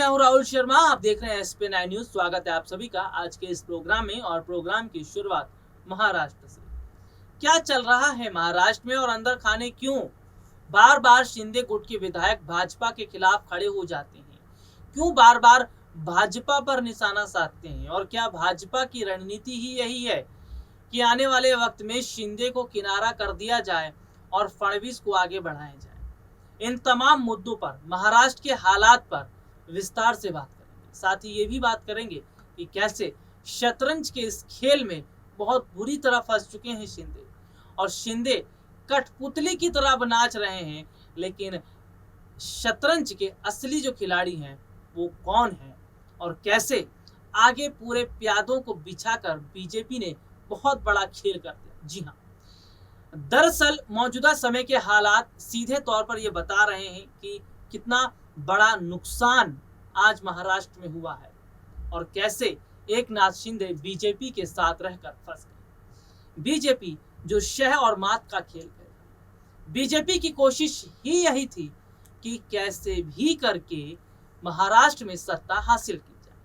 हूं राहुल शर्मा। आप देख रहे हैं SP9 न्यूज। स्वागत है आप सभी का आज के इस प्रोग्राम में। और प्रोग्राम की शुरुआत महाराष्ट्र से। क्या चल रहा है महाराष्ट्र में और अंदर खाने क्यों बार बार शिंदे गुट के विधायक भाजपा के खिलाफ खड़े हो जाते हैं? क्यों बार बार भाजपा पर निशाना साधते हैं? और क्या भाजपा की रणनीति ही यही है कि आने वाले वक्त में शिंदे को किनारा कर दिया जाए और फडणवीस को आगे बढ़ाया जाए? इन तमाम मुद्दों पर, महाराष्ट्र के हालात पर विस्तार से बात करेंगे। साथ ही ये भी बात करेंगे कि कैसे शतरंज के इस खेल में बहुत बुरी तरह फंस चुके हैं शिंदे, और शिंदे कठपुतली की तरह अब नाच रहे हैं, लेकिन शतरंज के असली जो खिलाड़ी हैं वो कौन है, और कैसे आगे पूरे प्यादों को बिछाकर बीजेपी ने बहुत बड़ा खेल कर दिया। जी हाँ, दरअसल मौजूदा समय के हालात सीधे तौर पर ये बता रहे हैं कि कितना बड़ा नुकसान आज महाराष्ट्र में हुआ है, और कैसे एकनाथ शिंदे बीजेपी के साथ रहकर फंस गए। बीजेपी जो शह और मात का खेल है, बीजेपी की कोशिश ही यही थी कि कैसे भी करके महाराष्ट्र में सत्ता हासिल की जाए,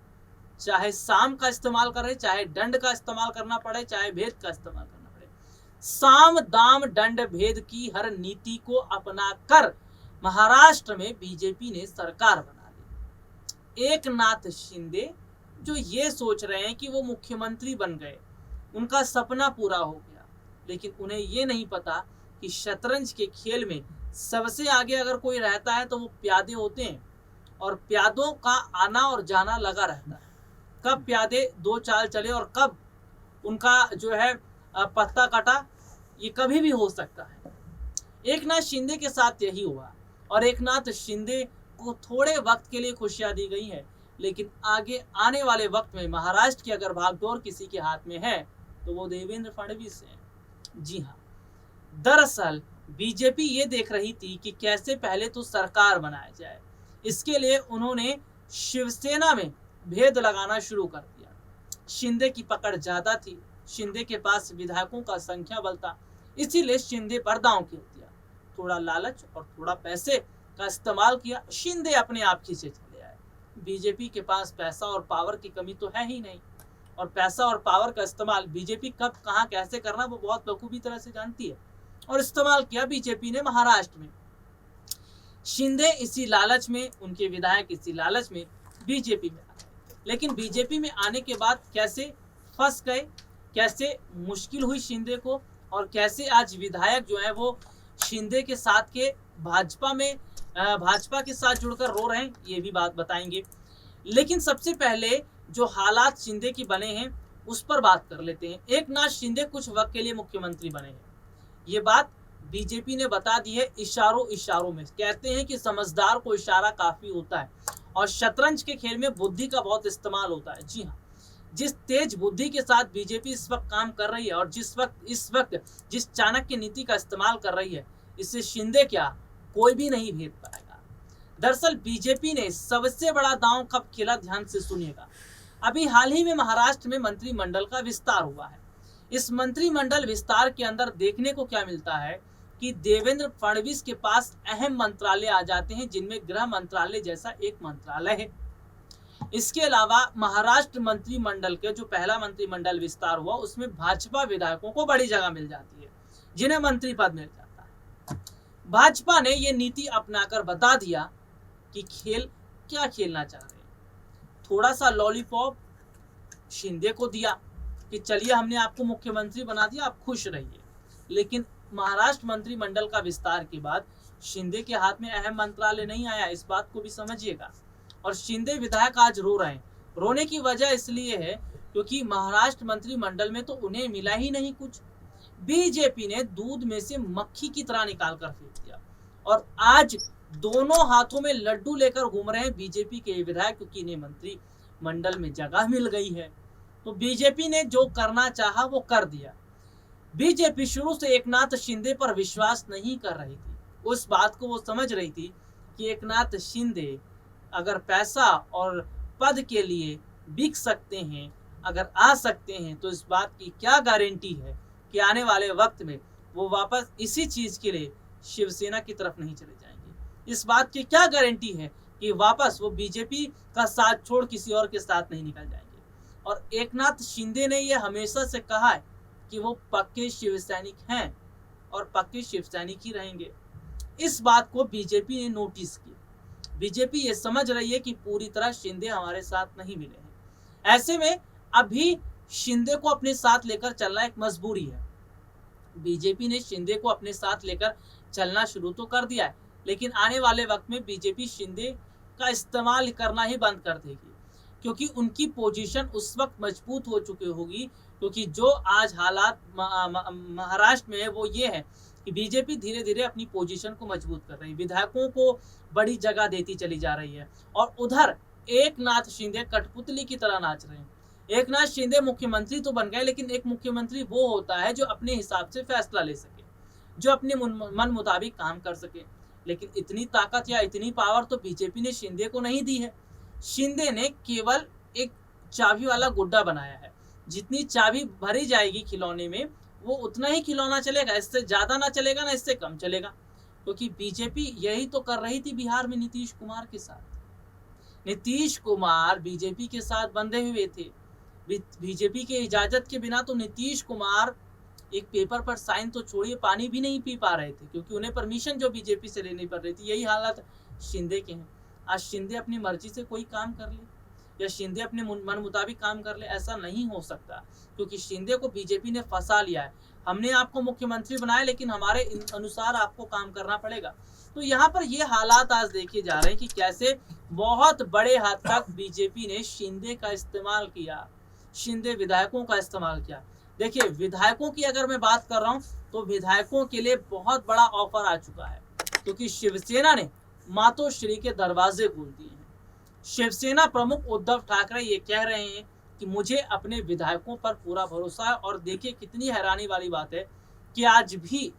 चाहे साम का इस्तेमाल करे, चाहे दंड का इस्तेमाल करना पड़े, चाहे भेद का इस्तेमाल करना पड़े। साम दाम दंड भेद की हर नीति को अपनाकर महाराष्ट्र में बीजेपी ने सरकार बना ली। एकनाथ शिंदे जो ये सोच रहे हैं कि वो मुख्यमंत्री बन गए, उनका सपना पूरा हो गया, लेकिन उन्हें ये नहीं पता कि शतरंज के खेल में सबसे आगे अगर कोई रहता है तो वो प्यादे होते हैं, और प्यादों का आना और जाना लगा रहता है। कब प्यादे दो चाल चले और कब उनका जो है पत्ता कटा, ये कभी भी हो सकता है। एकनाथ शिंदे के साथ यही हुआ, और एकनाथ शिंदे को थोड़े वक्त के लिए खुशियां दी गई हैं, लेकिन आगे आने वाले वक्त में महाराष्ट्र की अगर भागदौड़ किसी के हाथ में है तो वो देवेंद्र फडणवीस हैं। जी हाँ, दरअसल बीजेपी ये देख रही थी कि कैसे पहले तो सरकार बनाया जाए। इसके लिए उन्होंने शिवसेना में भेद लगाना शुरू कर दिया। शिंदे की पकड़ ज्यादा थी, शिंदे के पास विधायकों का संख्या बल था, इसीलिए शिंदे पर दांव खेल दिया। थोड़ा लालच और थोड़ा पैसे का इस्तेमाल किया, शिंदे अपने आप खींचे चले आए। बीजेपी के पास पैसा और पावर की कमी तो है ही नहीं, और पैसा और पावर का इस्तेमाल बीजेपी कब कहां कैसे करना वो बहुत बखूबी तरह से जानती है, और इस्तेमाल किया बीजेपी ने महाराष्ट्र में। शिंदे इसी लालच में, उनके विधायक इसी लालच में बीजेपी में आ गए। लेकिन बीजेपी में आने के बाद कैसे फंस गए, कैसे मुश्किल हुई शिंदे को, और कैसे आज विधायक जो है वो शिंदे के साथ के भाजपा के साथ जुड़कर रो रहे हैं, ये भी बात बताएंगे। लेकिन सबसे पहले जो हालात शिंदे की बने हैं उस पर बात कर लेते हैं। एकनाथ शिंदे कुछ वक्त के लिए मुख्यमंत्री बने हैं, ये बात बीजेपी ने बता दी है इशारों में। कहते हैं कि समझदार को इशारा काफी होता है, और शतरंज के खेल में बुद्धि का बहुत इस्तेमाल होता है। जी हाँ, जिस तेज बुद्धि के साथ बीजेपी इस वक्त काम कर रही है, और इस वक्त जिस चाणक्य नीति का इस्तेमाल कर रही है, इससे शिंदे क्या कोई भी नहीं भेद पाएगा। दरअसल बीजेपी ने सबसे बड़ा दांव कब खेला, ध्यान से सुनिएगा। अभी हाल ही में महाराष्ट्र में मंत्रिमंडल का विस्तार हुआ है। इस मंत्रिमंडल विस्तार के अंदर देखने को क्या मिलता है कि देवेंद्र फडणवीस के पास अहम मंत्रालय आ जाते हैं, जिनमें गृह मंत्रालय जैसा एक मंत्रालय है। इसके अलावा महाराष्ट्र मंत्रिमंडल के जो पहला मंत्रिमंडल विस्तार हुआ, उसमें भाजपा विधायकों को बड़ी जगह मिल जाती है, जिन्हें मंत्री पद मिल जाता है। भाजपा ने यह नीति अपनाकर बता दिया कि खेल क्या खेलना चाह रहे हैं। थोड़ा सा लॉलीपॉप शिंदे को दिया कि चलिए हमने आपको मुख्यमंत्री बना दिया, आप खुश रहिए। लेकिन महाराष्ट्र मंत्रिमंडल का विस्तार के बाद शिंदे के हाथ में अहम मंत्रालय नहीं आया, इस बात को भी समझिएगा। और शिंदे विधायक आज रो रहे हैं। रोने की वजह इसलिए है क्योंकि महाराष्ट्र मंत्रिमंडल में तो उन्हें मिला ही नहीं कुछ। बीजेपी ने दूध में से मक्खी की तरह निकाल कर फेंक दिया, और आज दोनों हाथों में लड्डू लेकर घूम रहे हैं बीजेपी के विधायक, क्योंकि इन्हें मंत्रिमंडल में जगह मिल गई है। तो बीजेपी ने जो करना चाहा वो कर दिया। बीजेपी शुरू से एकनाथ शिंदे पर विश्वास नहीं कर रही थी। उस बात को वो समझ रही थी कि एकनाथ शिंदे अगर पैसा और पद के लिए बिक सकते हैं, अगर आ सकते हैं, तो इस बात की क्या गारंटी है कि आने वाले वक्त में वो वापस इसी चीज के लिए शिवसेना की तरफ नहीं चले जाएंगे। इस बात की क्या गारंटी है कि वापस वो बीजेपी का साथ छोड़ किसी और के साथ नहीं निकल जाएंगे। और एकनाथ शिंदे ने ये हमेशा से कहा है कि वो पक्के शिव सैनिक हैं और पक्के शिव सैनिक ही रहेंगे। इस बात को बीजेपी ने नोटिस किया। बीजेपी ये समझ रही है कि पूरी तरह शिंदे हमारे साथ नहीं मिले हैं। ऐसे में अभी शिंदे को अपने साथ लेकर चलना एक मजबूरी है। बीजेपी ने शिंदे को अपने साथ लेकर चलना शुरू तो कर दिया है, लेकिन आने वाले वक्त में बीजेपी शिंदे का इस्तेमाल करना ही बंद कर देगी, क्योंकि उनकी पोजीशन उस वक्त मजबूत हो चुकी होगी। क्योंकि जो आज हालात महाराष्ट्र में है वो ये है कि बीजेपी धीरे धीरे अपनी पोजीशन को मजबूत कर रही है, विधायकों को बड़ी जगह देती चली जा रही है, और उधर एकनाथ शिंदे कठपुतली की तरह नाच रहे हैं। एकनाथ शिंदे मुख्यमंत्री तो बन गए, लेकिन एक मुख्यमंत्री वो होता है जो अपने हिसाब से फैसला ले सके, जो अपने मन मुताबिक काम कर सके। लेकिन इतनी ताकत या इतनी पावर तो बीजेपी ने शिंदे को नहीं दी है। शिंदे ने केवल एक चाबी वाला गुड्डा बनाया है। जितनी चाबी भरी जाएगी खिलौने में, वो उतना ही खिलौना चलेगा, इससे ज्यादा ना चलेगा ना इससे कम चलेगा। क्योंकि बीजेपी यही तो कर रही थी बिहार में नीतीश कुमार के साथ। नीतीश कुमार बीजेपी के साथ बंधे हुए थे। बीजेपी के इजाजत के बिना तो नीतीश कुमार एक पेपर पर साइन तो छोड़िए, पानी भी नहीं पी पा रहे थे, क्योंकि उन्हें परमिशन जो बीजेपी से लेनी पड़ रही थी। यही हालत शिंदे के हैं। आज शिंदे अपनी मर्जी से कोई काम कर ले या शिंदे अपने मन मुताबिक काम कर ले, ऐसा नहीं हो सकता, क्योंकि शिंदे को बीजेपी ने फंसा लिया है। हमने आपको मुख्यमंत्री बनाया, लेकिन हमारे अनुसार आपको काम करना पड़ेगा। तो यहाँ पर ये हालात आज देखे जा रहे हैं कि कैसे बहुत बड़े हद तक बीजेपी ने शिंदे का इस्तेमाल किया, शिंदे विधायकों का इस्तेमाल किया। देखिए, विधायकों की अगर मैं बात कर रहा हूँ तो विधायकों के लिए बहुत बड़ा ऑफर आ चुका है, क्योंकि शिवसेना ने मातोश्री के दरवाजे खोल दिए हैं। शिवसेना प्रमुख उद्धव ठाकरे ये कह रहे हैं कि मुझे अपने विधायकों पर पूरा भरोसा है। और देखिए, कितनी हैरानी वाली बात है कि आज भी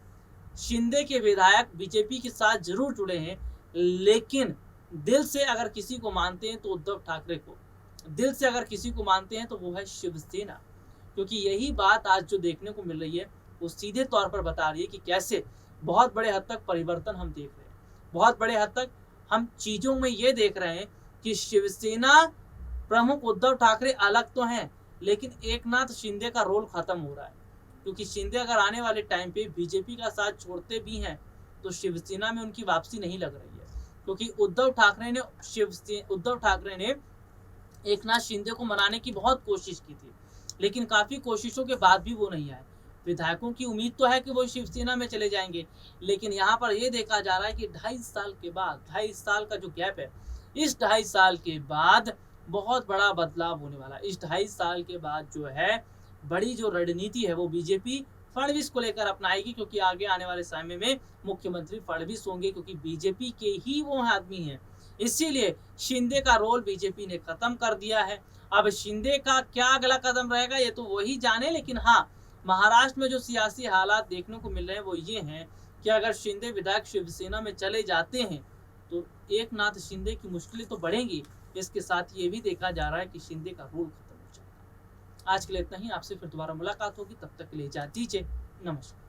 शिंदे के विधायक बीजेपी के साथ जरूर जुड़े हैं, लेकिन दिल से अगर किसी को मानते हैं तो उद्धव ठाकरे को, दिल से अगर किसी को मानते हैं तो वो है शिवसेना। क्योंकि यही बात आज जो देखने को मिल रही है वो सीधे तौर पर बता रही है कि कैसे बहुत बड़े हद तक परिवर्तन हम देख रहे हैं। बहुत बड़े हद तक हम चीजों में ये देख रहे हैं कि शिवसेना प्रमुख उद्धव ठाकरे अलग तो हैं, लेकिन एकनाथ शिंदे का रोल खत्म हो रहा है। क्योंकि शिंदे अगर आने वाले टाइम पे बीजेपी का साथ छोड़ते भी हैं तो शिवसेना में उनकी वापसी नहीं लग रही है। क्योंकि उद्धव ठाकरे ने एकनाथ शिंदे को मनाने की बहुत कोशिश की थी, लेकिन काफी कोशिशों के बाद भी वो नहीं आए। विधायकों की उम्मीद तो है कि वो शिवसेना में चले जाएंगे, लेकिन यहाँ पर ये देखा जा रहा है कि 2.5 साल के बाद, 2.5 साल का जो गैप है, इस 2.5 साल के बाद बहुत बड़ा बदलाव होने वाला है। इस 2.5 साल के बाद जो है बड़ी जो रणनीति है वो बीजेपी फडणवीस को लेकर अपनाएगी, क्योंकि आगे आने वाले समय में मुख्यमंत्री फडणवीस होंगे, क्योंकि बीजेपी के ही वो आदमी हैं। इसीलिए शिंदे का रोल बीजेपी ने खत्म कर दिया है। अब शिंदे का क्या अगला कदम रहेगा ये तो वही जाने, लेकिन हाँ, महाराष्ट्र में जो सियासी हालात देखने को मिल रहे हैं वो ये हैं कि अगर शिंदे विधायक शिवसेना में चले जाते हैं तो एकनाथ शिंदे की मुश्किलें तो बढ़ेंगी। इसके साथ ये भी देखा जा रहा है कि शिंदे का रोल खत्म हो जाएगा। आज के लिए इतना ही। आपसे फिर दोबारा मुलाकात होगी, तब तक के लिए इजाजत दीजिए। नमस्कार।